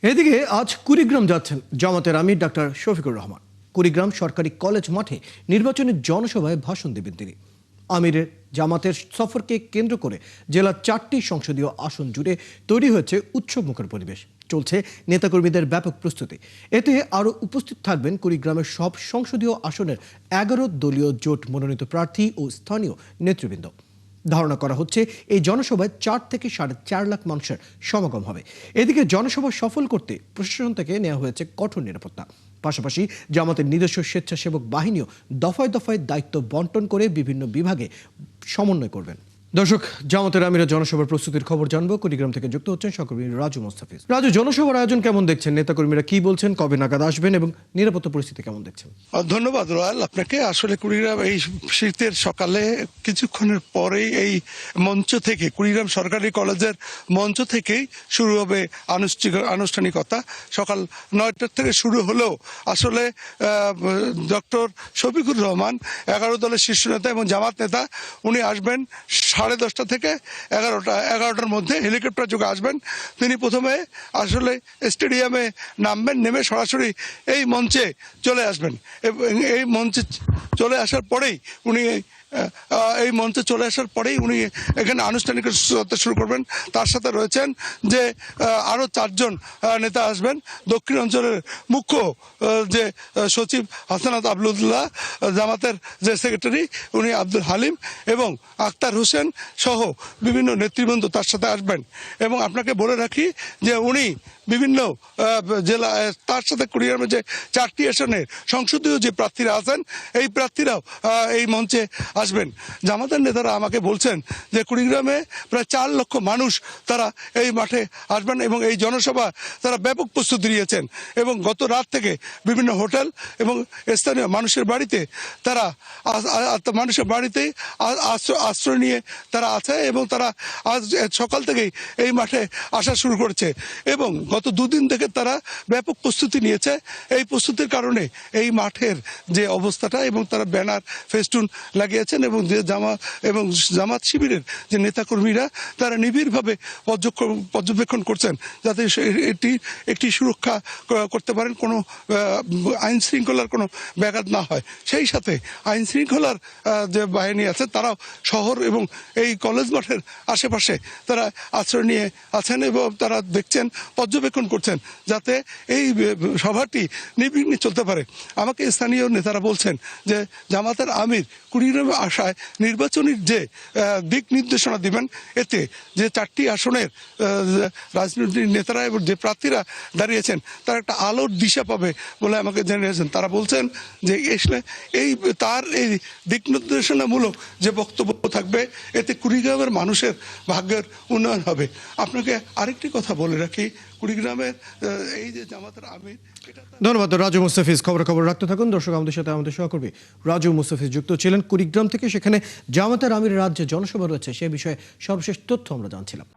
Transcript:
এদিকে আজ কুড়িগ্রাম যাচ্ছেন জামাতের আমির ডাক্তার শফিকুর রহমান। কুড়িগ্রাম সরকারি কলেজ মাঠে নির্বাচনী জনসভায় ভাষণ দেবেন তিনি। আমিরের জামাতের সফরকে কেন্দ্র করে জেলার 4টি সংসদীয় আসন জুড়ে তৈরি হয়েছে উৎসবমুখর পরিবেশ। চলছে নেতাকর্মীদের ব্যাপক প্রস্তুতি। এতে আরও উপস্থিত থাকবেন কুড়িগ্রামের সব সংসদীয় আসনের 11 দলীয় জোট মনোনীত প্রার্থী ও স্থানীয় নেতৃবৃন্দ। ধারণা করা হচ্ছে এই জনসভায় 4 থেকে 4.5 লাখ মানুষের সমাগম হবে। এদিকে জনসভা সফল করতে প্রশাসন থেকে নেওয়া হয়েছে কঠোর নিরাপত্তা। পাশাপাশি জামাতের নিজস্ব স্বেচ্ছাসেবক বাহিনীও দফায় দফায় দায়িত্ব বন্টন করে বিভিন্ন বিভাগে সমন্বয় করবেন। দর্শক, জামাতের আমিরের জনসভার প্রস্তুতির খবর জানবো। কুড়িগ্রাম থেকে যুক্ত হচ্ছেন সহকর্মী রাজু মোস্তাফিজ। রাজু, জনসভার আয়োজন কেমন দেখছেন? নেতাকর্মীরা কি বলছেন, কবে নাগাদ আসবেন এবং নিরাপত্তা পরিস্থিতি কেমন দেখছেন? ধন্যবাদ রয়্যাল আপনাকে। আসলে কুড়িগ্রাম এই শীতের সকালে কিছুক্ষণের পরেই এই মঞ্চ থেকে, কুড়িগ্রাম সরকারি কলেজের মঞ্চ থেকেই শুরু হবে আনুষ্ঠানিকতা। সকাল 9টা থেকে শুরু হলেও আসলে ডক্টর শফিকুর রহমান 11 দলের শীর্ষ নেতা এবং জামাত নেতা উনি আসবেন 10:30 থেকে 11টার মধ্যে হেলিকপ্টার যোগে আসবেন। তিনি প্রথমে আসলে স্টেডিয়ামে নামবেন, নেমে সরাসরি এই মঞ্চে চলে আসবেন এবং এই মঞ্চে চলে আসার পরেই উনি এখানে আনুষ্ঠানিকতা শুরু করবেন। তার সাথে রয়েছেন যে আরও 4 জন নেতা আসবেন। দক্ষিণ অঞ্চলের মুখ্য যে সচিব হাসানাত আবদুল্লাহ, জামাতের যে সেক্রেটারি উনি আব্দুল হালিম এবং আক্তার হোসেন সহ বিভিন্ন নেতৃবৃন্দ তার সাথে আসবেন। এবং আপনাকে বলে রাখি যে উনি বিভিন্ন জেলা, তার সাথে কুড়িগ্রামের যে 4টি আসনের সংসদীয় যে প্রার্থীরা আছেন এই প্রার্থীরাও এই মঞ্চে আসবেন। জামাতের নেতারা আমাকে বলছেন যে কুড়িগ্রামে প্রায় 4 লক্ষ মানুষ তারা এই মাঠে আসবেন এবং এই জনসভা তারা ব্যাপক প্রস্তুতি নিয়েছেন এবং গত রাত থেকে বিভিন্ন হোটেল এবং স্থানীয় মানুষের বাড়িতেই আশ্রয় নিয়ে তারা আছে এবং তারা আজ সকাল থেকেই এই মাঠে আসা শুরু করেছে এবং গত 2 দিন থেকে তারা ব্যাপক প্রস্তুতি নিয়েছে। এই প্রস্তুতির কারণে এই মাঠের যে অবস্থাটা এবং তারা ব্যানার ফেস্টুন লাগিয়েছেন এবং যে জামাত শিবিরের যে নেতাকর্মীরা তারা নিবিড়ভাবে পর্যবেক্ষণ করছেন যাতে এটি একটি সুরক্ষা করতে পারেন, কোনো আইন শৃঙ্খলার কোনো ব্যাঘাত না হয়। সেই সাথে আইন শৃঙ্খলার যে বাহিনী আছে তারাও শহর এবং এই কলেজ মাঠের আশেপাশে তারা আশ্রয় নিয়ে আছেন এবং তারা দেখছেন, পর্যবেক্ষণ করছেন যাতে এই সভাটি নির্বিঘ্নে চলতে পারে। আমাকে স্থানীয় নেতারা বলছেন যে জামাতের আমির কুড়িগ্রামে আসায় নির্বাচনের যে দিক নির্দেশনা দিবেন, এতে যে 4টি আসনের রাজনৈতিক নেতারা এবং যে প্রার্থীরা দাঁড়িয়েছেন তারা একটা আলোর দিশা পাবে বলে আমাকে জানিয়েছেন। তারা বলছেন যে এই দিক নির্দেশনামূলক যে বক্তব্য থাকবে এতে কুড়িগ্রামের মানুষের ভাগ্যের উন্নয়ন হবে। আপনাকে আরেকটি কথা বলে রাখি, কুড়িগ্রামের এই যে জামাতের আমির। ধন্যবাদ রাজু মুস্তাফিজ। খবর রাখতে থাকুন। দর্শক, আমাদের সাথে আমাদের সহকর্মী রাজু মুস্তাফিজ যুক্ত ছিলেন কুড়িগ্রাম থেকে। সেখানে জামাতের আমিরের রাজ্যে জনসভা রয়েছে, সে বিষয়ে সর্বশেষ তথ্য আমরা জানছিলাম।